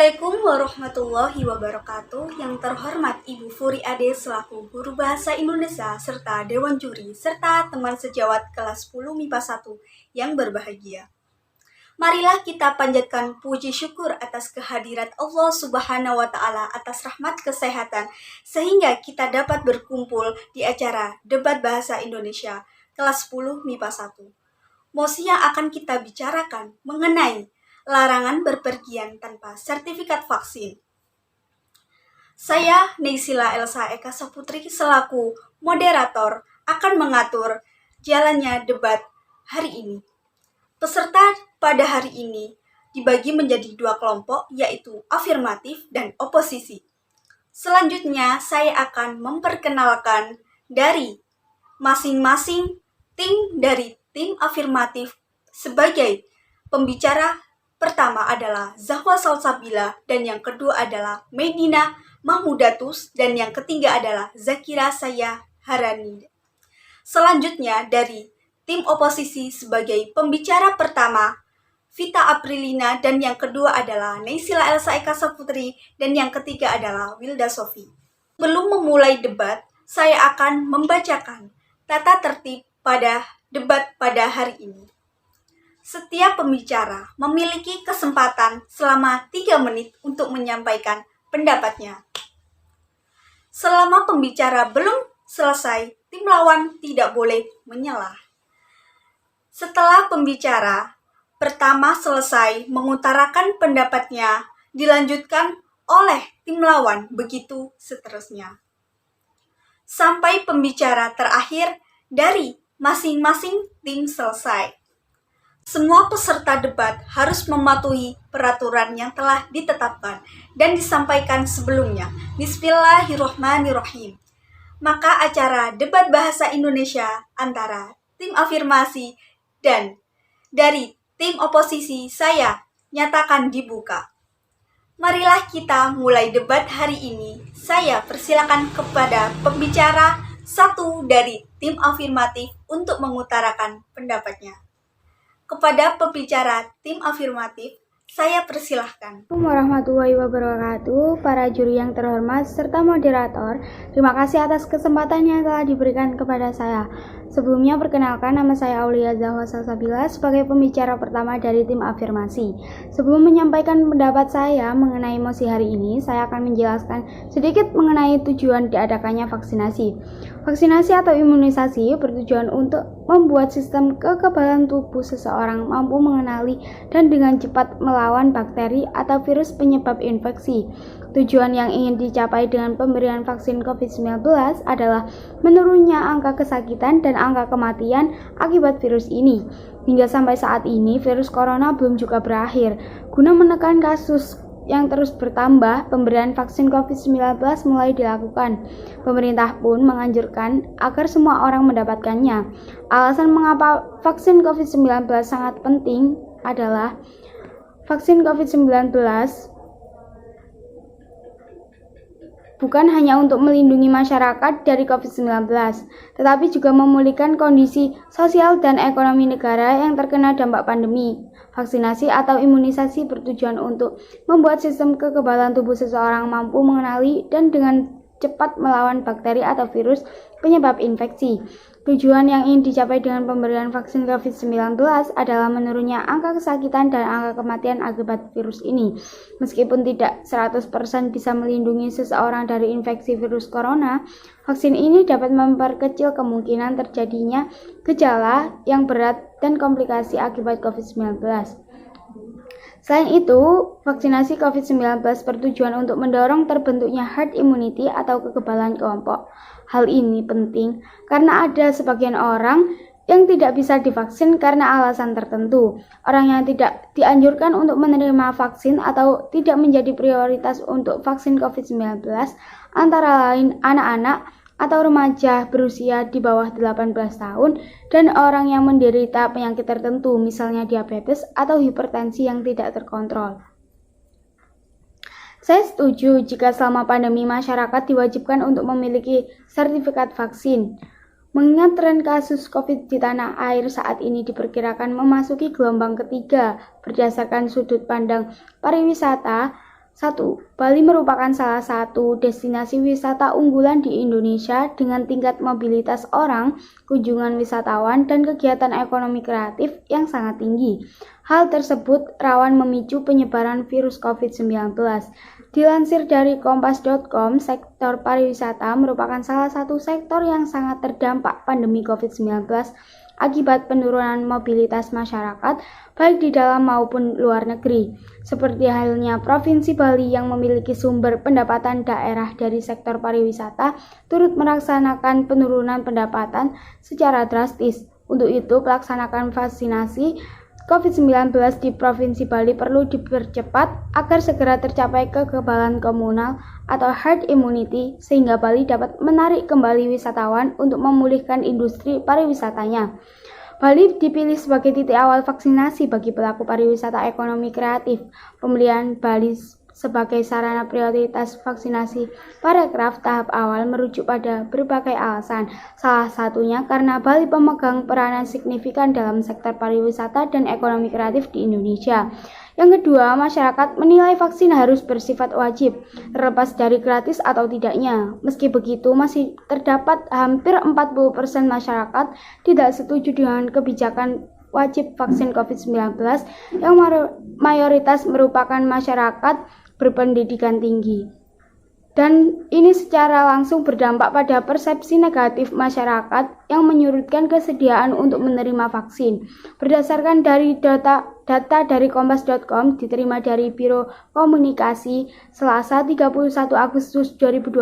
Assalamualaikum warahmatullahi wabarakatuh. Yang terhormat Ibu Furi Ade selaku Guru Bahasa Indonesia serta Dewan Juri serta teman sejawat kelas 10 MIPA 1 yang berbahagia. Marilah kita panjatkan puji syukur atas kehadirat Allah Subhanahu wa Ta'ala atas rahmat kesehatan sehingga kita dapat berkumpul di acara debat bahasa Indonesia kelas 10 MIPA 1. Mosi yang akan kita bicarakan mengenai larangan berpergian tanpa sertifikat vaksin. Saya, Neysila Elsa Eka Saputri, selaku moderator akan mengatur jalannya debat hari ini. Peserta pada hari ini dibagi menjadi dua kelompok, yaitu afirmatif dan oposisi. Selanjutnya, saya akan memperkenalkan dari masing-masing tim dari tim afirmatif sebagai pembicara. Pertama adalah Zahwa Salsabila dan yang kedua adalah Medina Mahmudatus dan yang ketiga adalah Zakira Saya Harani. Selanjutnya dari tim oposisi sebagai pembicara pertama Vita Aprilina dan yang kedua adalah Neysila Elsa Eka Saputri dan yang ketiga adalah Wilda Sofi. Sebelum memulai debat, saya akan membacakan tata tertib pada debat pada hari ini. Setiap pembicara memiliki kesempatan selama 3 menit untuk menyampaikan pendapatnya. Selama pembicara belum selesai, tim lawan tidak boleh menyela. Setelah pembicara pertama selesai mengutarakan pendapatnya, dilanjutkan oleh tim lawan, begitu seterusnya. Sampai pembicara terakhir dari masing-masing tim selesai. Semua peserta debat harus mematuhi peraturan yang telah ditetapkan dan disampaikan sebelumnya. Bismillahirrahmanirrahim. Maka acara debat bahasa Indonesia antara tim afirmasi dan dari tim oposisi saya nyatakan dibuka. Marilah kita mulai debat hari ini. Saya persilakan kepada pembicara satu dari tim afirmatif untuk mengutarakan pendapatnya. Kepada pembicara tim afirmatif, saya persilahkan. Assalamualaikum warahmatullahi wabarakatuh, para juri yang terhormat serta moderator. Terima kasih atas kesempatan yang telah diberikan kepada saya. Sebelumnya perkenalkan, nama saya Aulia Zahwa Salsabila sebagai pembicara pertama dari tim afirmasi. Sebelum menyampaikan pendapat saya mengenai mosi hari ini, saya akan menjelaskan sedikit mengenai tujuan diadakannya vaksinasi. Vaksinasi atau imunisasi bertujuan untuk membuat sistem kekebalan tubuh seseorang mampu mengenali dan dengan cepat melawan bakteri atau virus penyebab infeksi. Tujuan yang ingin dicapai dengan pemberian vaksin COVID-19 adalah menurunnya angka kesakitan dan angka kematian akibat virus ini. Hingga sampai saat ini, virus corona belum juga berakhir. Guna menekan kasus yang terus bertambah, pemberian vaksin COVID-19 mulai dilakukan. Pemerintah pun menganjurkan agar semua orang mendapatkannya. Alasan mengapa vaksin COVID-19 sangat penting adalah vaksin COVID-19 bukan hanya untuk melindungi masyarakat dari COVID-19, tetapi juga memulihkan kondisi sosial dan ekonomi negara yang terkena dampak pandemi. Vaksinasi atau imunisasi bertujuan untuk membuat sistem kekebalan tubuh seseorang mampu mengenali dan dengan cepat melawan bakteri atau virus penyebab infeksi. Tujuan yang ingin dicapai dengan pemberian vaksin COVID-19 adalah menurunnya angka kesakitan dan angka kematian akibat virus ini. Meskipun tidak 100% bisa melindungi seseorang dari infeksi virus corona, vaksin ini dapat memperkecil kemungkinan terjadinya gejala yang berat dan komplikasi akibat COVID-19. Selain itu, vaksinasi COVID-19 bertujuan untuk mendorong terbentuknya herd immunity atau kekebalan kelompok. Hal ini penting karena ada sebagian orang yang tidak bisa divaksin karena alasan tertentu. Orang yang tidak dianjurkan untuk menerima vaksin atau tidak menjadi prioritas untuk vaksin COVID-19 antara lain anak-anak atau remaja berusia di bawah 18 tahun dan orang yang menderita penyakit tertentu, misalnya diabetes atau hipertensi yang tidak terkontrol. Saya setuju jika selama pandemi masyarakat diwajibkan untuk memiliki sertifikat vaksin. Mengingat tren kasus COVID di tanah air saat ini diperkirakan memasuki gelombang ketiga berdasarkan sudut pandang pariwisata, 1. Bali merupakan salah satu destinasi wisata unggulan di Indonesia dengan tingkat mobilitas orang, kunjungan wisatawan, dan kegiatan ekonomi kreatif yang sangat tinggi. Hal tersebut rawan memicu penyebaran virus COVID-19. Dilansir dari kompas.com, sektor pariwisata merupakan salah satu sektor yang sangat terdampak pandemi COVID-19 akibat penurunan mobilitas masyarakat baik di dalam maupun luar negeri. Seperti halnya Provinsi Bali yang memiliki sumber pendapatan daerah dari sektor pariwisata turut melaksanakan penurunan pendapatan secara drastis. Untuk itu, pelaksanaan vaksinasi COVID-19 di Provinsi Bali perlu dipercepat agar segera tercapai kekebalan komunal atau herd immunity sehingga Bali dapat menarik kembali wisatawan untuk memulihkan industri pariwisatanya. Bali dipilih sebagai titik awal vaksinasi bagi pelaku pariwisata ekonomi kreatif. Pemilihan Bali sebagai sarana prioritas vaksinasi parekraf tahap awal merujuk pada berbagai alasan. Salah satunya karena Bali pemegang peranan signifikan dalam sektor pariwisata dan ekonomi kreatif di Indonesia. Yang kedua, masyarakat menilai vaksin harus bersifat wajib, terlepas dari gratis atau tidaknya. Meski begitu, masih terdapat hampir 40% masyarakat tidak setuju dengan kebijakan wajib vaksin COVID-19 yang mayoritas merupakan masyarakat berpendidikan tinggi. Dan ini secara langsung berdampak pada persepsi negatif masyarakat yang menyurutkan kesediaan untuk menerima vaksin. Berdasarkan dari data dari kompas.com diterima dari Biro Komunikasi Selasa 31 Agustus 2021,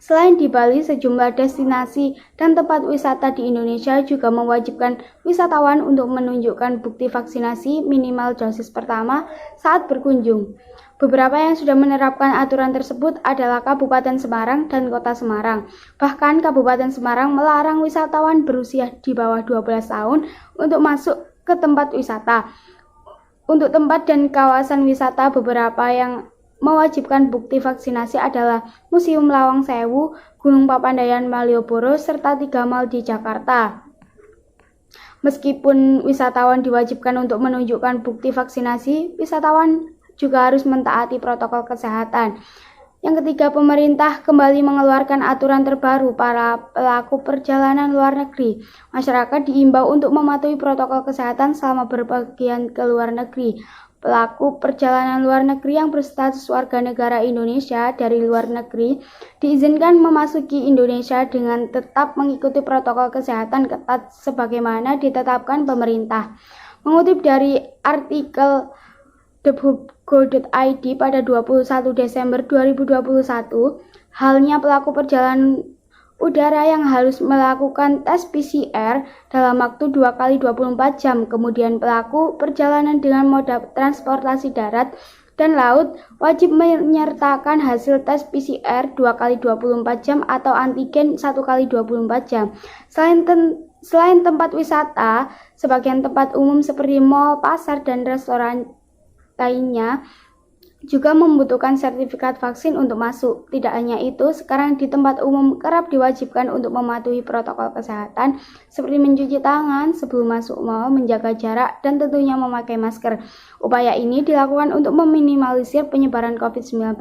selain di Bali, sejumlah destinasi dan tempat wisata di Indonesia juga mewajibkan wisatawan untuk menunjukkan bukti vaksinasi minimal dosis pertama saat berkunjung. Beberapa yang sudah menerapkan aturan tersebut adalah Kabupaten Semarang dan Kota Semarang. Bahkan Kabupaten Semarang melarang wisatawan berusia di bawah 12 tahun untuk masuk ke tempat wisata. Untuk tempat dan kawasan wisata, beberapa yang mewajibkan bukti vaksinasi adalah Museum Lawang Sewu, Gunung Papandayan Malioboro, serta 3 Mall di Jakarta. Meskipun wisatawan diwajibkan untuk menunjukkan bukti vaksinasi, wisatawan juga harus mentaati protokol kesehatan. Yang ketiga, pemerintah kembali mengeluarkan aturan terbaru para pelaku perjalanan luar negeri. Masyarakat diimbau untuk mematuhi protokol kesehatan selama berpergian ke luar negeri. Pelaku perjalanan luar negeri yang berstatus warga negara Indonesia dari luar negeri diizinkan memasuki Indonesia dengan tetap mengikuti protokol kesehatan ketat sebagaimana ditetapkan pemerintah. Mengutip dari artikel debhub.go.id pada 21 Desember 2021, halnya pelaku perjalanan udara yang harus melakukan tes PCR dalam waktu 2 kali 24 jam. Kemudian pelaku perjalanan dengan moda transportasi darat dan laut wajib menyertakan hasil tes PCR 2 kali 24 jam atau antigen 1 kali 24 jam. Selain tempat wisata, sebagian tempat umum seperti mal, pasar, dan restoran lainnya juga membutuhkan sertifikat vaksin untuk masuk. Tidak hanya itu, sekarang di tempat umum kerap diwajibkan untuk mematuhi protokol kesehatan seperti mencuci tangan sebelum masuk mal, menjaga jarak, dan tentunya memakai masker. Upaya ini dilakukan untuk meminimalisir penyebaran COVID-19.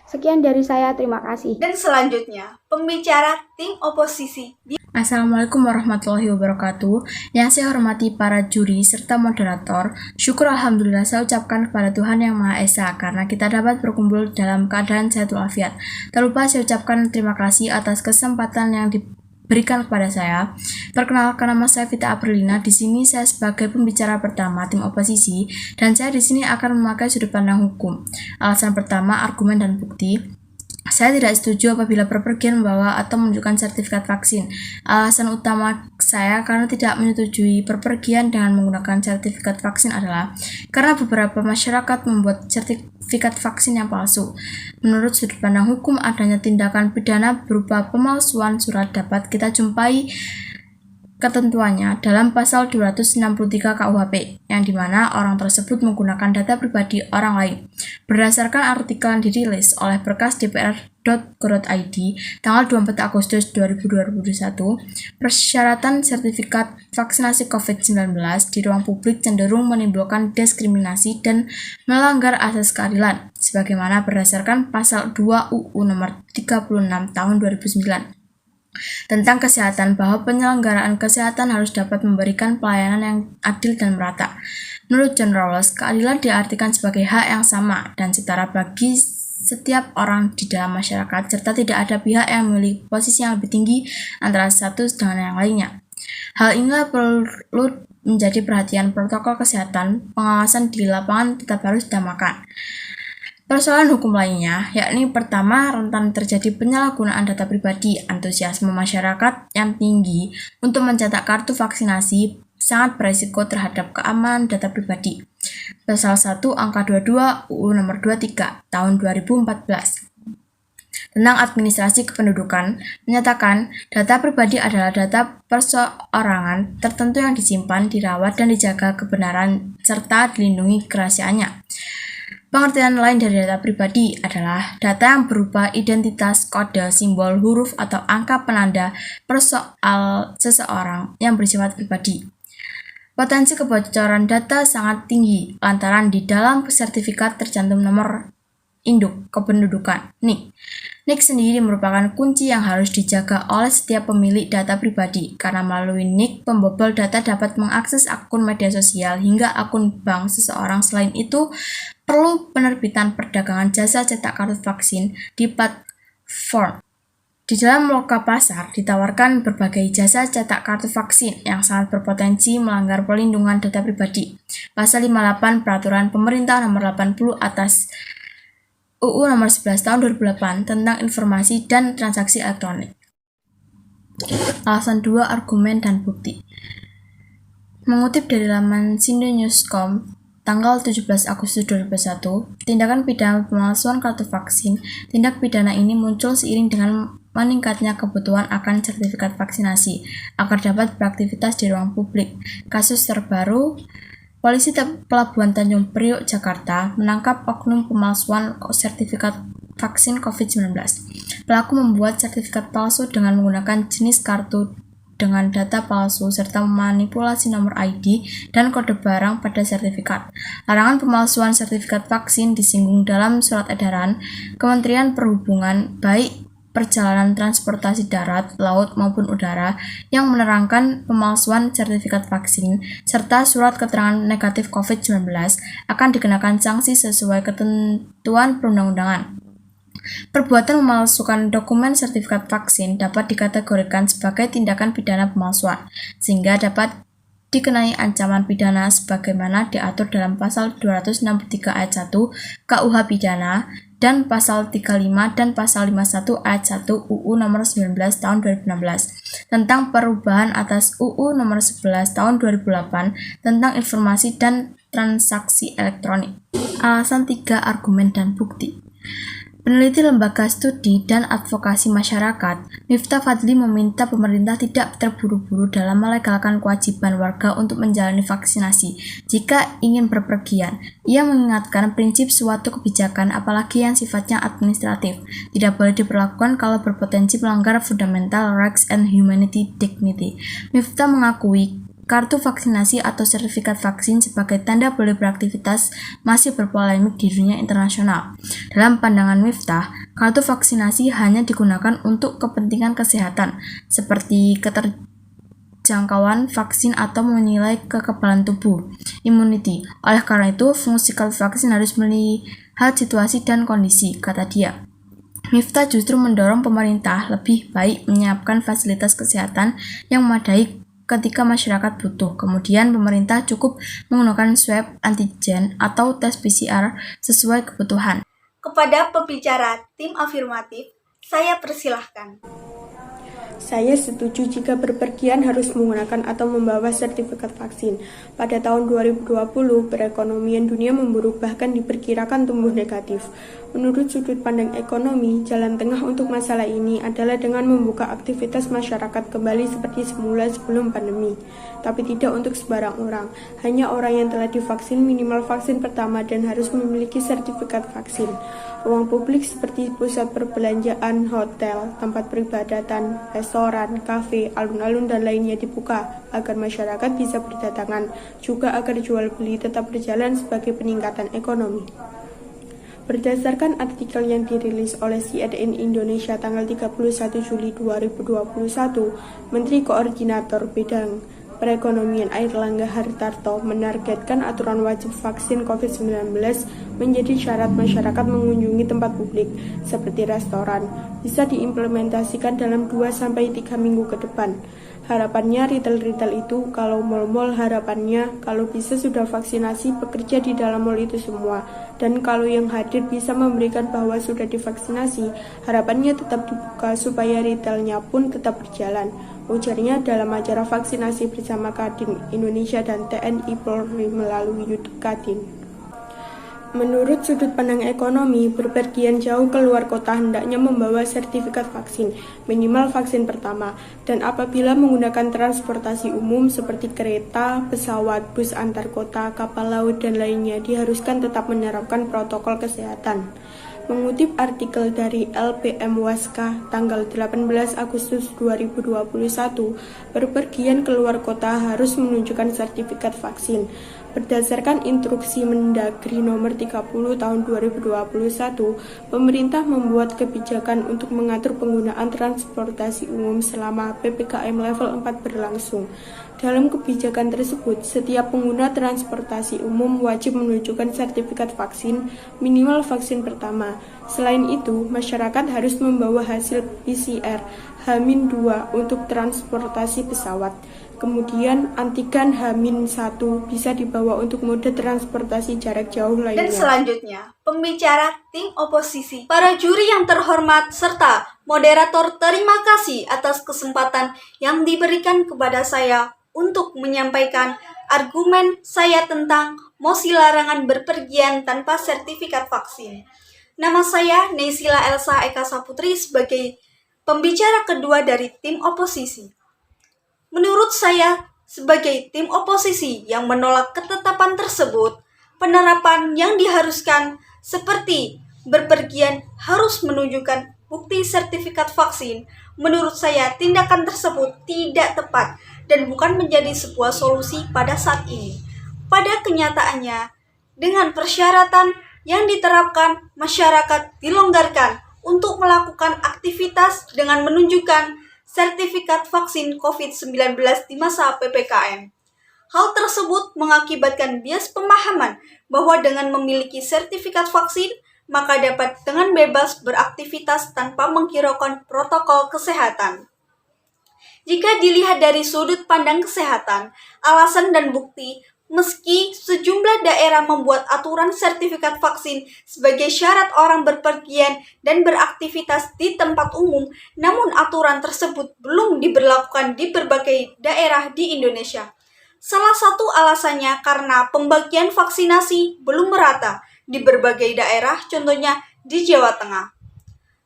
Sekian dari saya, terima kasih. Dan selanjutnya, pembicara tim oposisi. Assalamualaikum warahmatullahi wabarakatuh. Yang saya hormati para juri serta moderator, syukur alhamdulillah saya ucapkan kepada Tuhan Yang Maha Esa karena kita dapat berkumpul dalam keadaan sehat walafiat. Tak lupa saya ucapkan terima kasih atas kesempatan yang diberikan kepada saya. Perkenalkan, nama saya Vita Aprilina. Di sini saya sebagai pembicara pertama tim oposisi dan saya di sini akan memakai sudut pandang hukum. Alasan pertama, argumen dan bukti. Saya tidak setuju apabila bepergian membawa atau menunjukkan sertifikat vaksin. Alasan utama saya karena tidak menyetujui bepergian dengan menggunakan sertifikat vaksin adalah karena beberapa masyarakat membuat sertifikat vaksin yang palsu. Menurut sudut pandang hukum, adanya tindakan pidana berupa pemalsuan surat dapat kita jumpai ketentuannya dalam pasal 263 KUHP, yang dimana orang tersebut menggunakan data pribadi orang lain. Berdasarkan artikel yang dirilis oleh berkas dpr.go.id tanggal 24 Agustus 2021, persyaratan sertifikat vaksinasi COVID-19 di ruang publik cenderung menimbulkan diskriminasi dan melanggar asas keadilan, sebagaimana berdasarkan pasal 2 UU nomor 36 tahun 2009. Tentang kesehatan, bahwa penyelenggaraan kesehatan harus dapat memberikan pelayanan yang adil dan merata. Menurut John Rawls, keadilan diartikan sebagai hak yang sama dan setara bagi setiap orang di dalam masyarakat, serta tidak ada pihak yang memiliki posisi yang lebih tinggi antara satu dengan yang lainnya. Hal inilah perlu menjadi perhatian protokol kesehatan, pengawasan di lapangan tetap harus ditamakan. Persoalan hukum lainnya, yakni pertama, rentan terjadi penyalahgunaan data pribadi. Antusiasme masyarakat yang tinggi untuk mencetak kartu vaksinasi sangat berisiko terhadap keamanan data pribadi. Pasal 1 angka 22 UU nomor 23 tahun 2014 tentang administrasi kependudukan menyatakan data pribadi adalah data perseorangan tertentu yang disimpan, dirawat, dan dijaga kebenaran serta dilindungi kerahasiaannya. Pengertian lain dari data pribadi adalah data yang berupa identitas, kode, simbol, huruf, atau angka penanda persoal seseorang yang bersifat pribadi. Potensi kebocoran data sangat tinggi lantaran di dalam sertifikat tercantum nomor induk kependudukan (NIK). NIK sendiri merupakan kunci yang harus dijaga oleh setiap pemilik data pribadi, karena melalui NIK pembobol data dapat mengakses akun media sosial hingga akun bank seseorang. Selain itu, perlu penerbitan perdagangan jasa cetak kartu vaksin di platform. Di dalam loka pasar ditawarkan berbagai jasa cetak kartu vaksin yang sangat berpotensi melanggar pelindungan data pribadi. Pasal 58 Peraturan Pemerintah Nomor 80 atas UU Nomor 11 Tahun 2008 tentang Informasi dan Transaksi Elektronik. Alasan 2, argumen dan bukti. Mengutip dari laman Sindonews.com tanggal 17 Agustus 2021, tindakan pidana pemalsuan kartu vaksin. Tindak pidana ini muncul seiring dengan meningkatnya kebutuhan akan sertifikat vaksinasi agar dapat beraktivitas di ruang publik. Kasus terbaru, Polisi Pelabuhan Tanjung Priok, Jakarta, menangkap oknum pemalsuan sertifikat vaksin COVID-19. Pelaku membuat sertifikat palsu dengan menggunakan jenis kartu dengan data palsu serta memanipulasi nomor ID dan kode barang pada sertifikat. Larangan pemalsuan sertifikat vaksin disinggung dalam surat edaran Kementerian Perhubungan baik perjalanan transportasi darat, laut, maupun udara yang menerangkan pemalsuan sertifikat vaksin serta surat keterangan negatif COVID-19 akan dikenakan sanksi sesuai ketentuan perundang-undangan. Perbuatan memalsukan dokumen sertifikat vaksin dapat dikategorikan sebagai tindakan pidana pemalsuan, sehingga dapat dikenai ancaman pidana sebagaimana diatur dalam pasal 263 ayat 1 KUH Pidana dan pasal 35 dan pasal 51 ayat 1 UU nomor 19 tahun 2016 tentang perubahan atas UU nomor 11 tahun 2008 tentang informasi dan transaksi elektronik. Alasan 3, argumen dan bukti. Peneliti Lembaga Studi dan Advokasi Masyarakat, Miftah Fadli, meminta pemerintah tidak terburu-buru dalam melegalkan kewajiban warga untuk menjalani vaksinasi jika ingin berpergian. Ia mengingatkan prinsip suatu kebijakan, apalagi yang sifatnya administratif, tidak boleh diberlakukan kalau berpotensi melanggar fundamental rights and humanity dignity. Miftah mengakui kartu vaksinasi atau sertifikat vaksin sebagai tanda boleh beraktivitas masih berpolemik di dunia internasional. Dalam pandangan Miftah, kartu vaksinasi hanya digunakan untuk kepentingan kesehatan, seperti keterjangkauan vaksin atau menilai kekebalan tubuh, immunity. Oleh karena itu, fungsi kartu vaksin harus melihat situasi dan kondisi, kata dia. Miftah justru mendorong pemerintah lebih baik menyiapkan fasilitas kesehatan yang memadai ketika masyarakat butuh. Kemudian pemerintah cukup menggunakan swab antigen atau tes PCR sesuai kebutuhan. Kepada pembicara tim afirmatif, saya persilahkan. Saya setuju jika berpergian harus menggunakan atau membawa sertifikat vaksin. Pada tahun 2020, perekonomian dunia memburuk bahkan diperkirakan tumbuh negatif. Menurut sudut pandang ekonomi, jalan tengah untuk masalah ini adalah dengan membuka aktivitas masyarakat kembali seperti semula sebelum pandemi. Tapi tidak untuk sembarang orang, hanya orang yang telah divaksin minimal vaksin pertama dan harus memiliki sertifikat vaksin. Ruang publik seperti pusat perbelanjaan, hotel, tempat peribadatan, restoran, kafe, alun-alun dan lainnya dibuka agar masyarakat bisa berdatangan, juga agar jual beli tetap berjalan sebagai peningkatan ekonomi. Berdasarkan artikel yang dirilis oleh CNN Indonesia tanggal 31 Juli 2021, Menteri Koordinator Bidang Perekonomian Airlangga Hartarto menargetkan aturan wajib vaksin COVID-19 menjadi syarat masyarakat mengunjungi tempat publik seperti restoran bisa diimplementasikan dalam 2-3 minggu ke depan. Harapannya retail-retail itu, kalau mal-mal harapannya kalau bisa sudah vaksinasi pekerja di dalam mal itu semua. Dan kalau yang hadir bisa memberikan bahwa sudah divaksinasi, harapannya tetap dibuka supaya retailnya pun tetap berjalan. Ujarnya dalam acara vaksinasi bersama Kadin Indonesia dan TNI Polri melalui YouTube Kadin. Menurut sudut pandang ekonomi, berpergian jauh keluar kota hendaknya membawa sertifikat vaksin, minimal vaksin pertama, dan apabila menggunakan transportasi umum seperti kereta, pesawat, bus antar kota, kapal laut, dan lainnya diharuskan tetap menerapkan protokol kesehatan. Mengutip artikel dari LPM Waska tanggal 18 Agustus 2021, berpergian keluar kota harus menunjukkan sertifikat vaksin. Berdasarkan instruksi Mendagri nomor 30 tahun 2021, pemerintah membuat kebijakan untuk mengatur penggunaan transportasi umum selama PPKM level 4 berlangsung. Dalam kebijakan tersebut, setiap pengguna transportasi umum wajib menunjukkan sertifikat vaksin, minimal vaksin pertama. Selain itu, masyarakat harus membawa hasil PCR H-2 untuk transportasi pesawat. Kemudian antigen H-1 bisa dibawa untuk mode transportasi jarak jauh lainnya. Dan selanjutnya, pembicara tim oposisi, para juri yang terhormat, serta moderator, terima kasih atas kesempatan yang diberikan kepada saya untuk menyampaikan argumen saya tentang mosi larangan berpergian tanpa sertifikat vaksin. Nama saya Neysila Elsa Eka Saputri sebagai pembicara kedua dari tim oposisi. Menurut saya, sebagai tim oposisi yang menolak ketetapan tersebut, penerapan yang diharuskan seperti berpergian harus menunjukkan bukti sertifikat vaksin, menurut saya tindakan tersebut tidak tepat dan bukan menjadi sebuah solusi pada saat ini. Pada kenyataannya, dengan persyaratan yang diterapkan, masyarakat dilonggarkan untuk melakukan aktivitas dengan menunjukkan sertifikat vaksin COVID-19 di masa PPKM. Hal tersebut mengakibatkan bias pemahaman bahwa dengan memiliki sertifikat vaksin, maka dapat dengan bebas beraktivitas tanpa menghiraukan protokol kesehatan. Jika dilihat dari sudut pandang kesehatan, alasan dan bukti, meski sejumlah daerah membuat aturan sertifikat vaksin sebagai syarat orang berpergian dan beraktivitas di tempat umum, namun aturan tersebut belum diberlakukan di berbagai daerah di Indonesia. Salah satu alasannya karena pembagian vaksinasi belum merata di berbagai daerah, contohnya di Jawa Tengah.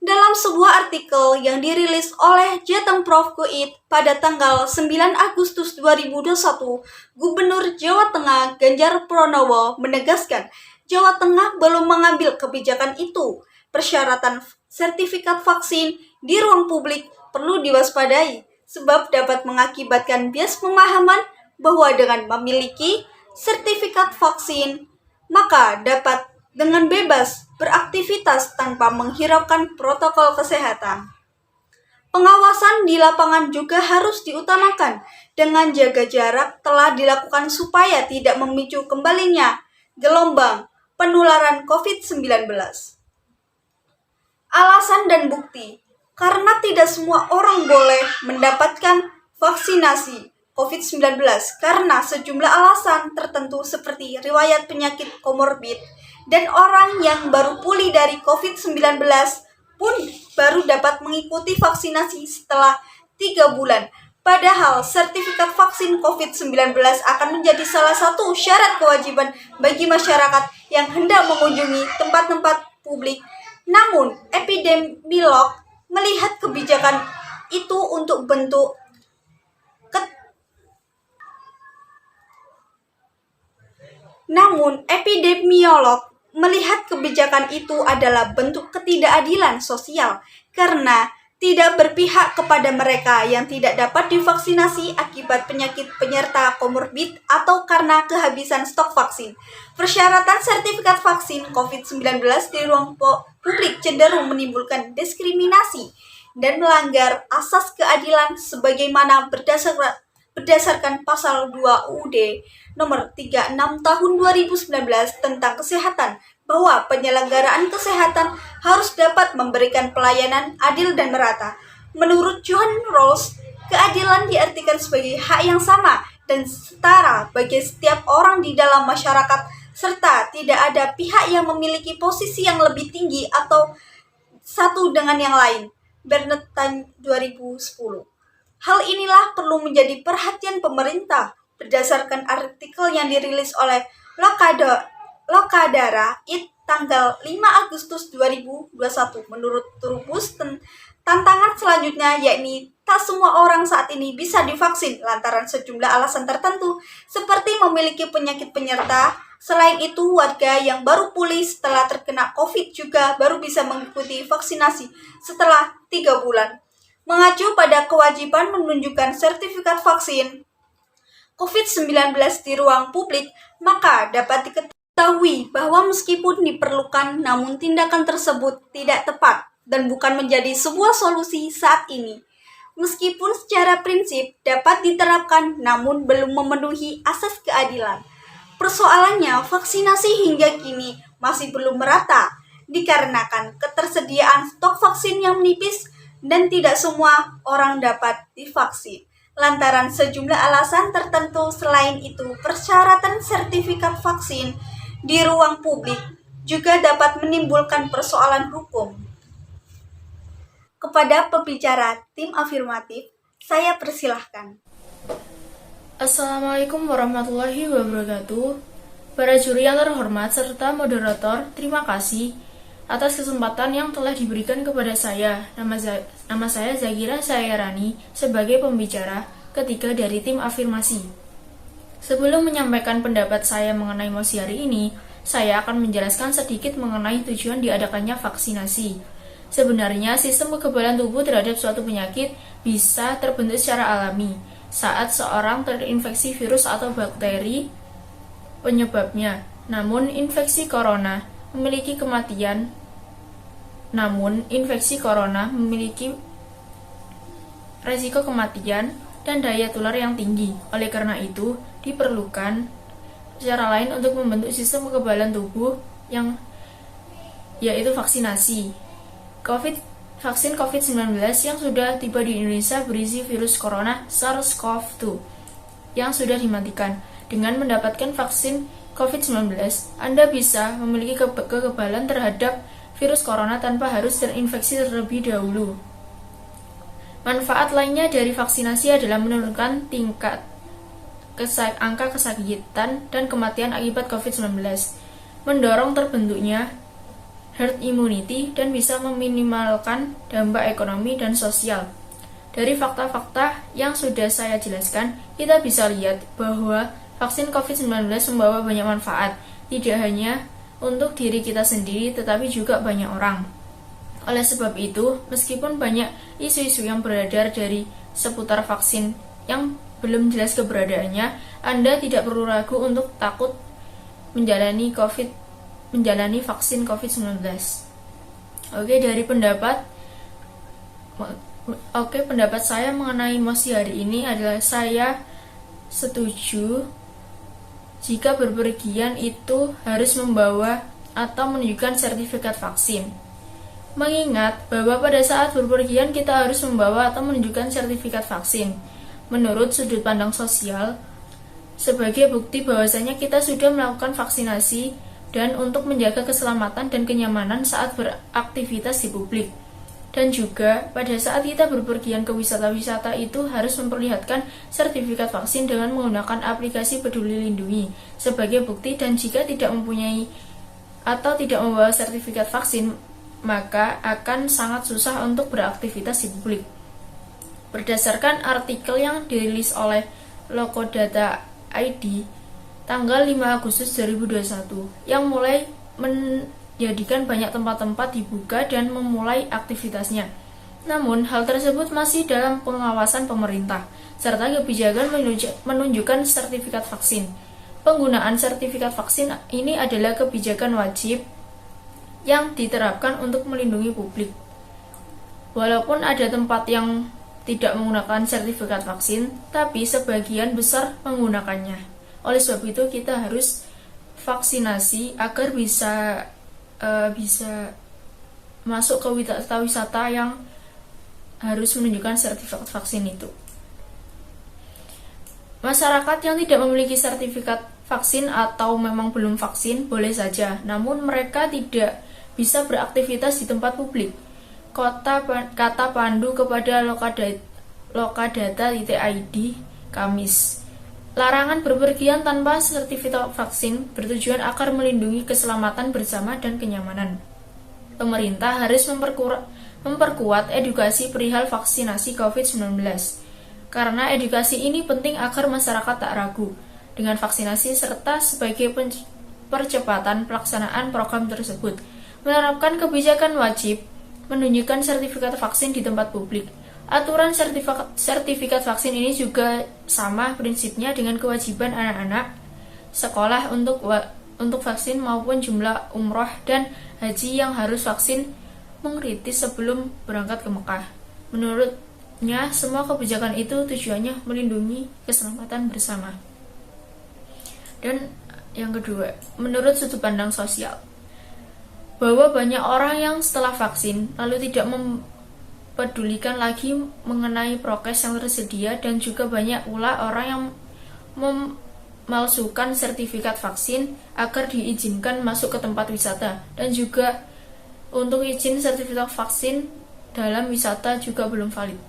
Dalam sebuah artikel yang dirilis oleh Jateng.Prof.Go.Id pada tanggal 9 Agustus 2021, Gubernur Jawa Tengah Ganjar Pranowo menegaskan Jawa Tengah belum mengambil kebijakan itu. Persyaratan sertifikat vaksin di ruang publik perlu diwaspadai, sebab dapat mengakibatkan bias pemahaman bahwa dengan memiliki sertifikat vaksin, maka dapat dengan bebas beraktivitas tanpa menghiraukan protokol kesehatan. Pengawasan di lapangan juga harus diutamakan dengan jaga jarak telah dilakukan supaya tidak memicu kembalinya gelombang penularan COVID-19. Alasan dan bukti, karena tidak semua orang boleh mendapatkan vaksinasi COVID-19 karena sejumlah alasan tertentu seperti riwayat penyakit komorbid, dan orang yang baru pulih dari COVID-19 pun baru dapat mengikuti vaksinasi setelah 3 bulan. Padahal sertifikat vaksin COVID-19 akan menjadi salah satu syarat kewajiban bagi masyarakat yang hendak mengunjungi tempat-tempat publik. Namun, epidemiolog melihat kebijakan itu untuk bentuk adalah bentuk ketidakadilan sosial karena tidak berpihak kepada mereka yang tidak dapat divaksinasi akibat penyakit penyerta komorbid atau karena kehabisan stok vaksin. Persyaratan sertifikat vaksin COVID-19 di ruang publik cenderung menimbulkan diskriminasi dan melanggar asas keadilan sebagaimana berdasarkan pasal 2 UUD nomor 36 tahun 2019 tentang kesehatan, bahwa penyelenggaraan kesehatan harus dapat memberikan pelayanan adil dan merata. Menurut John Rawls, keadilan diartikan sebagai hak yang sama dan setara bagi setiap orang di dalam masyarakat, serta tidak ada pihak yang memiliki posisi yang lebih tinggi atau satu dengan yang lain. Bernstein 2010. Hal inilah perlu menjadi perhatian pemerintah berdasarkan artikel yang dirilis oleh Lokadara IT tanggal 5 Agustus 2021. Menurut Trubus, tantangan selanjutnya yakni tak semua orang saat ini bisa divaksin lantaran sejumlah alasan tertentu seperti memiliki penyakit penyerta. Selain itu, warga yang baru pulih setelah terkena COVID juga baru bisa mengikuti vaksinasi setelah 3 bulan. Mengacu pada kewajiban menunjukkan sertifikat vaksin COVID-19 di ruang publik, maka dapat diketahui bahwa meskipun diperlukan, namun tindakan tersebut tidak tepat dan bukan menjadi sebuah solusi saat ini. Meskipun secara prinsip dapat diterapkan, namun belum memenuhi asas keadilan. Persoalannya, vaksinasi hingga kini masih belum merata, dikarenakan ketersediaan stok vaksin yang menipis dan tidak semua orang dapat divaksin. Lantaran sejumlah alasan tertentu. Selain itu, persyaratan sertifikat vaksin di ruang publik juga dapat menimbulkan persoalan hukum. Kepada pembicara tim afirmatif, saya persilahkan. Assalamualaikum warahmatullahi wabarakatuh. Para juri yang terhormat serta moderator, terima kasih atas kesempatan yang telah diberikan kepada saya. Nama saya Zakira Sayarani sebagai pembicara ketiga dari tim afirmasi. Sebelum menyampaikan pendapat saya mengenai mosi hari ini, saya akan menjelaskan sedikit mengenai tujuan diadakannya vaksinasi. Sebenarnya, sistem kekebalan tubuh terhadap suatu penyakit bisa terbentuk secara alami saat seorang terinfeksi virus atau bakteri penyebabnya. Namun, infeksi corona memiliki resiko kematian dan daya tular yang tinggi. Oleh karena itu, diperlukan cara lain untuk membentuk sistem kekebalan tubuh yaitu vaksinasi. Vaksin COVID-19 yang sudah tiba di Indonesia berisi virus corona SARS-CoV-2 yang sudah dimatikan. Dengan mendapatkan vaksin COVID-19, Anda bisa memiliki kekebalan terhadap virus corona tanpa harus terinfeksi terlebih dahulu. Manfaat lainnya dari vaksinasi adalah menurunkan tingkat angka kesakitan dan kematian akibat COVID-19, mendorong terbentuknya herd immunity, dan bisa meminimalkan dampak ekonomi dan sosial. Dari fakta-fakta yang sudah saya jelaskan, kita bisa lihat bahwa vaksin COVID-19 membawa banyak manfaat, tidak hanya untuk diri kita sendiri, tetapi juga banyak orang. Oleh sebab itu, meskipun banyak isu-isu yang beredar dari seputar vaksin yang belum jelas keberadaannya, Anda tidak perlu ragu untuk takut menjalani vaksin COVID-19. Pendapat saya mengenai mosi hari ini adalah saya setuju jika berpergian itu harus membawa atau menunjukkan sertifikat vaksin. Mengingat bahwa pada saat berpergian kita harus membawa atau menunjukkan sertifikat vaksin, menurut sudut pandang sosial, sebagai bukti bahwasanya kita sudah melakukan vaksinasi dan untuk menjaga keselamatan dan kenyamanan saat beraktivitas di publik. Dan juga pada saat kita berpergian ke wisata-wisata itu harus memperlihatkan sertifikat vaksin dengan menggunakan aplikasi Peduli Lindungi sebagai bukti, dan jika tidak mempunyai atau tidak membawa sertifikat vaksin, maka akan sangat susah untuk beraktivitas di publik. Berdasarkan artikel yang dirilis oleh Lokodata ID tanggal 5 Agustus 2021 yang mulai menjadikan banyak tempat-tempat dibuka dan memulai aktivitasnya. Namun, hal tersebut masih dalam pengawasan pemerintah, serta kebijakan menunjukkan sertifikat vaksin. Penggunaan sertifikat vaksin ini adalah kebijakan wajib yang diterapkan untuk melindungi publik. Walaupun ada tempat yang tidak menggunakan sertifikat vaksin, tapi sebagian besar menggunakannya. Oleh sebab itu, kita harus vaksinasi agar bisa masuk ke wisata yang harus menunjukkan sertifikat vaksin itu. Masyarakat yang tidak memiliki sertifikat vaksin atau memang belum vaksin boleh saja, namun mereka tidak bisa beraktivitas di tempat publik. Kata pandu kepada Lokadata.id Kamis. Larangan berpergian tanpa sertifikat vaksin bertujuan agar melindungi keselamatan bersama dan kenyamanan. Pemerintah harus memperkuat edukasi perihal vaksinasi COVID-19, karena edukasi ini penting agar masyarakat tak ragu dengan vaksinasi serta sebagai percepatan pelaksanaan program tersebut. Menerapkan kebijakan wajib menunjukkan sertifikat vaksin di tempat publik. Aturan sertifikat vaksin ini juga sama prinsipnya dengan kewajiban anak-anak sekolah untuk vaksin maupun jumlah umroh dan haji yang harus vaksin mengkritis sebelum berangkat ke Mekah. Menurutnya, semua kebijakan itu tujuannya melindungi keselamatan bersama. Dan yang kedua, menurut sudut pandang sosial, bahwa banyak orang yang setelah vaksin lalu tidak mempedulikan lagi mengenai prokes yang tersedia, dan juga banyak pula orang yang memalsukan sertifikat vaksin agar diizinkan masuk ke tempat wisata, dan juga untuk izin sertifikat vaksin dalam wisata juga belum valid.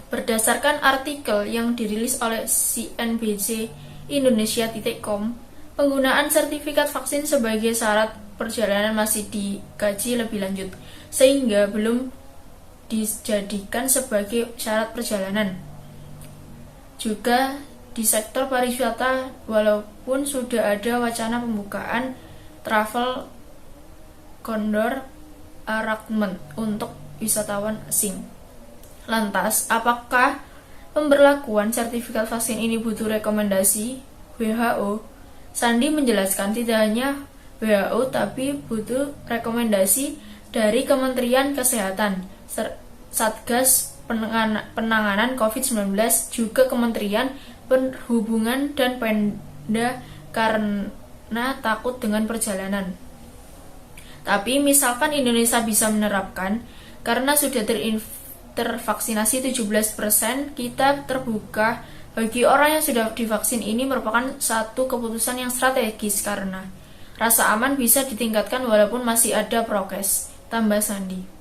Berdasarkan artikel yang dirilis oleh cnbc-indonesia.com, penggunaan sertifikat vaksin sebagai syarat perjalanan masih dikaji lebih lanjut, sehingga belum dijadikan sebagai syarat perjalanan. Juga di sektor pariwisata, walaupun sudah ada wacana pembukaan travel condor arrangement untuk wisatawan asing. Lantas, apakah pemberlakuan sertifikat vaksin ini butuh rekomendasi WHO? Sandi menjelaskan tidak hanya WHO tapi butuh rekomendasi dari Kementerian Kesehatan, Satgas Penanganan COVID-19, juga Kementerian Perhubungan dan Pemda karena takut dengan perjalanan. Tapi misalkan Indonesia bisa menerapkan, karena sudah tervaksinasi 17%, kita terbuka bagi orang yang sudah divaksin. Ini merupakan satu keputusan yang strategis karena rasa aman bisa ditingkatkan walaupun masih ada prokes, tambah Sandi.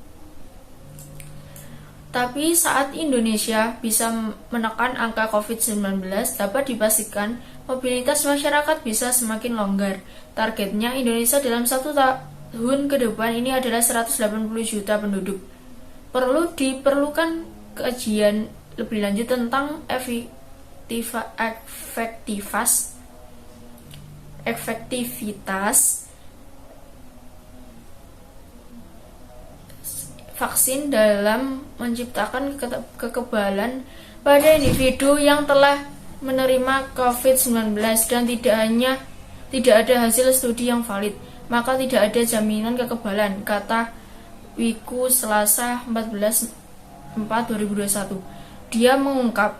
Tapi saat Indonesia bisa menekan angka COVID-19, dapat dipastikan mobilitas masyarakat bisa semakin longgar. Targetnya Indonesia dalam 1 tahun ke depan ini adalah 180 juta penduduk. Diperlukan kajian lebih lanjut tentang efektivitas vaksin dalam menciptakan kekebalan pada individu yang telah menerima COVID-19, dan tidak ada hasil studi yang valid, maka tidak ada jaminan kekebalan, kata Wiku Selasa 14/4/2021. Dia mengungkap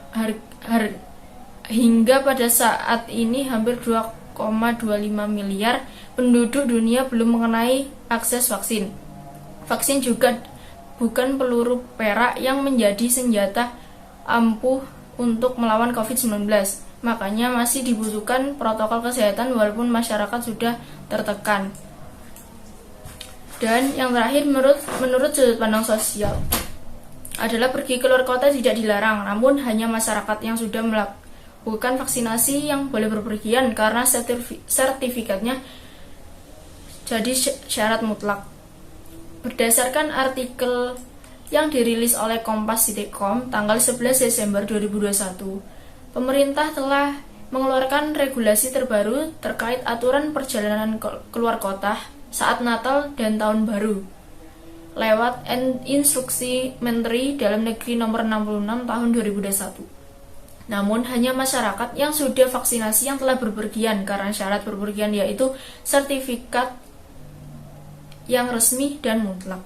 hingga pada saat ini hampir 2,25 miliar penduduk dunia belum mengenai akses vaksin. Vaksin juga bukan peluru perak yang menjadi senjata ampuh untuk melawan COVID-19. Makanya masih dibutuhkan protokol kesehatan walaupun masyarakat sudah tertekan. Dan yang terakhir, menurut sudut pandang sosial adalah pergi keluar kota tidak dilarang, namun hanya masyarakat yang sudah melakukan vaksinasi yang boleh berpergian karena sertifikatnya jadi syarat mutlak. Berdasarkan artikel yang dirilis oleh kompas.com tanggal 11 Desember 2021, pemerintah telah mengeluarkan regulasi terbaru terkait aturan perjalanan keluar kota saat Natal dan Tahun Baru lewat Instruksi Menteri Dalam Negeri Nomor 66 Tahun 2021. Namun hanya masyarakat yang sudah vaksinasi yang telah berpergian karena syarat berpergian yaitu sertifikat yang resmi dan mutlak.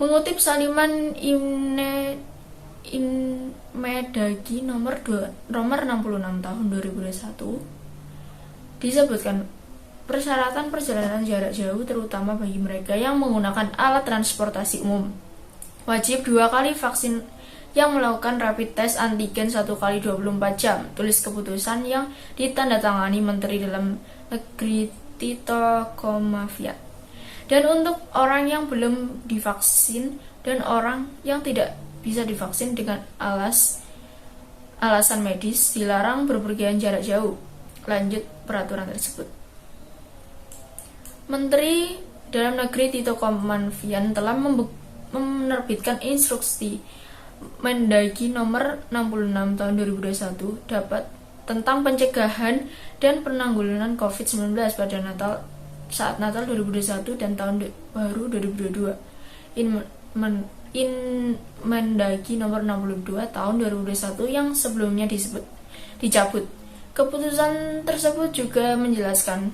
Mengutip saliman Inmedagri nomor 66 Tahun 2021 disebutkan persyaratan perjalanan jarak jauh terutama bagi mereka yang menggunakan alat transportasi umum wajib 2 kali vaksin yang melakukan rapid test antigen 1 kali 24 jam. Tulis keputusan yang ditandatangani Menteri Dalam Negeri Tito Karnavian. Dan untuk orang yang belum divaksin dan orang yang tidak bisa divaksin dengan alasan medis dilarang berpergian jarak jauh. Lanjut peraturan tersebut. Menteri Dalam Negeri Tito Karnavian telah menerbitkan instruksi Mendagri nomor 66 tahun 2021 tentang pencegahan dan penanggulangan COVID-19 pada saat Natal 2021 dan Tahun Baru 2022. Mendagri nomor 62 tahun 2021 yang sebelumnya dicabut. Keputusan tersebut juga menjelaskan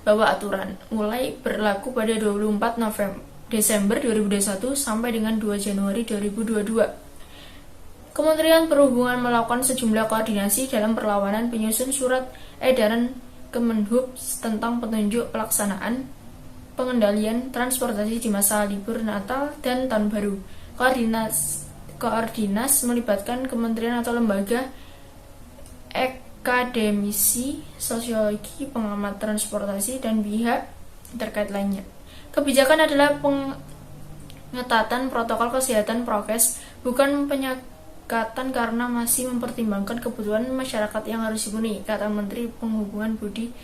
bahwa aturan mulai berlaku pada 24 Desember 2021 sampai dengan 2 Januari 2022. Kementerian Perhubungan melakukan sejumlah koordinasi dalam perlawanan penyusun surat edaran Kemenhub tentang petunjuk pelaksanaan pengendalian transportasi di masa libur Natal dan Tahun Baru. Koordinas melibatkan kementerian atau lembaga, akademisi, sosiologi, pengamat transportasi, dan pihak terkait lainnya. Kebijakan adalah pengetatan protokol kesehatan prokes, bukan penyekatan karena masih mempertimbangkan kebutuhan masyarakat yang harus dipenuhi, kata Menteri Perhubungan Budi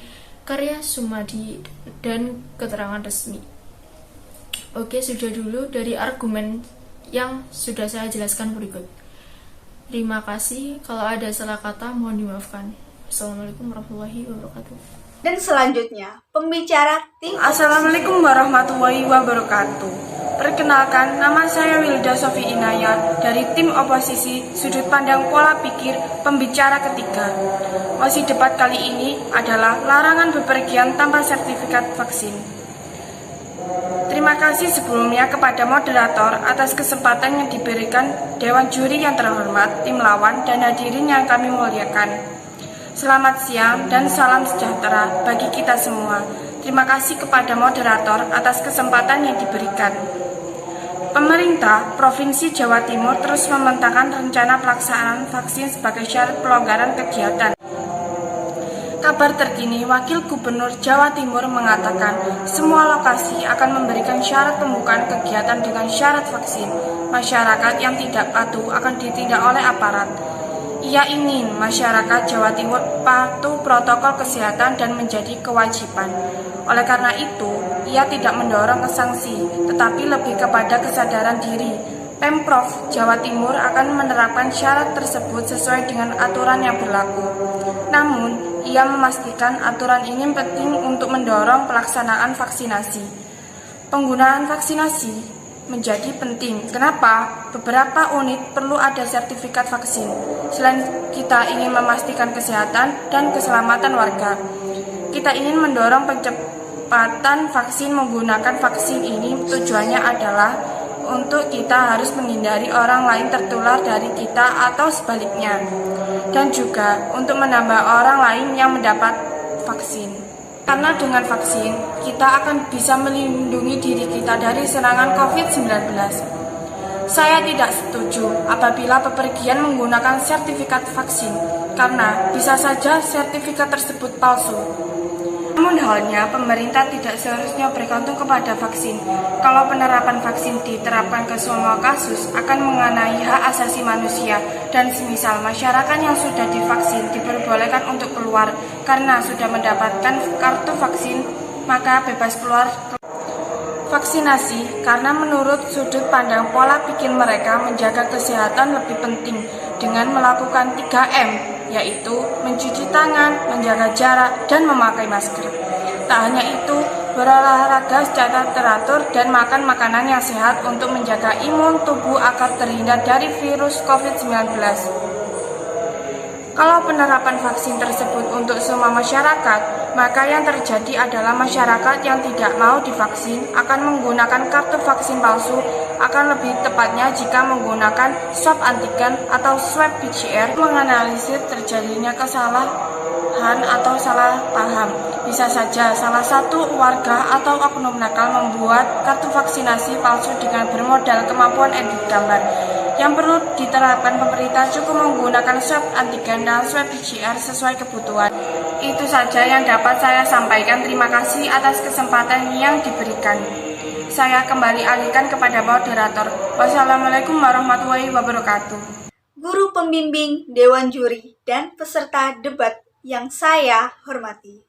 Karya Sumadi dan keterangan resmi. Oke, sudah dulu dari argumen yang sudah saya jelaskan berikut. Terima kasih. Kalau ada salah kata mohon dimaafkan. Assalamualaikum warahmatullahi wabarakatuh. Dan selanjutnya, pembicara tingkat. Assalamualaikum warahmatullahi wabarakatuh. Perkenalkan, nama saya Wilda Sofi Inayat dari tim oposisi Sudut Pandang Pola Pikir Pembicara Ketiga. Mosi debat kali ini adalah larangan bepergian tanpa sertifikat vaksin. Terima kasih sebelumnya kepada moderator atas kesempatan yang diberikan Dewan Juri yang terhormat, tim lawan, dan hadirin yang kami muliakan. Selamat siang dan salam sejahtera bagi kita semua. Terima kasih kepada moderator atas kesempatan yang diberikan. Pemerintah Provinsi Jawa Timur terus membentangkan rencana pelaksanaan vaksin sebagai syarat pelonggaran kegiatan. Kabar terkini, Wakil Gubernur Jawa Timur mengatakan semua lokasi akan memberikan syarat pembukaan kegiatan dengan syarat vaksin. Masyarakat yang tidak patuh akan ditindak oleh aparat. Ia ingin masyarakat Jawa Timur patuh protokol kesehatan dan menjadi kewajiban. Oleh karena itu, ia tidak mendorong ke sanksi, tetapi lebih kepada kesadaran diri. Pemprov Jawa Timur akan menerapkan syarat tersebut sesuai dengan aturan yang berlaku. Namun, ia memastikan aturan ini penting untuk mendorong pelaksanaan vaksinasi. Penggunaan vaksinasi menjadi penting. Kenapa? Beberapa unit perlu ada sertifikat vaksin. Selain kita ingin memastikan kesehatan dan keselamatan warga, kita ingin mendorong percepatan vaksin. Menggunakan vaksin ini tujuannya adalah untuk kita harus menghindari orang lain tertular dari kita atau sebaliknya, dan juga untuk menambah orang lain yang mendapat vaksin. Karena dengan vaksin, kita akan bisa melindungi diri kita dari serangan COVID-19. Saya tidak setuju apabila bepergian menggunakan sertifikat vaksin, karena bisa saja sertifikat tersebut palsu. Namun halnya, pemerintah tidak seharusnya bergantung kepada vaksin. Kalau penerapan vaksin diterapkan ke semua kasus, akan mengenai hak asasi manusia, dan semisal masyarakat yang sudah divaksin diperbolehkan untuk keluar karena sudah mendapatkan kartu vaksin, maka bebas keluar vaksinasi, karena menurut sudut pandang pola pikir mereka menjaga kesehatan lebih penting dengan melakukan 3M, yaitu mencuci tangan, menjaga jarak, dan memakai masker. Tak hanya itu, berolahraga secara teratur dan makan makanan yang sehat untuk menjaga imun tubuh agar terhindar dari virus COVID-19. Kalau penerapan vaksin tersebut untuk semua masyarakat, maka yang terjadi adalah masyarakat yang tidak mau divaksin akan menggunakan kartu vaksin palsu, akan lebih tepatnya jika menggunakan swab antigen atau swab PCR menganalisis terjadinya kesalahan atau salah paham. Bisa saja salah satu warga atau oknum nakal membuat kartu vaksinasi palsu dengan bermodal kemampuan edit gambar. Yang perlu diterapkan pemerintah cukup menggunakan swab antigen dan swab PCR sesuai kebutuhan. Itu saja yang dapat saya sampaikan. Terima kasih atas kesempatan yang diberikan. Saya kembali alihkan kepada moderator. Wassalamualaikum warahmatullahi wabarakatuh. Guru pembimbing, dewan juri, dan peserta debat yang saya hormati.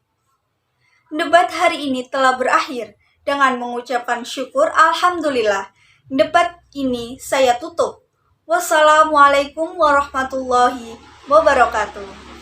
Debat hari ini telah berakhir dengan mengucapkan syukur alhamdulillah. Debat ini saya tutup. Wassalamualaikum warahmatullahi wabarakatuh.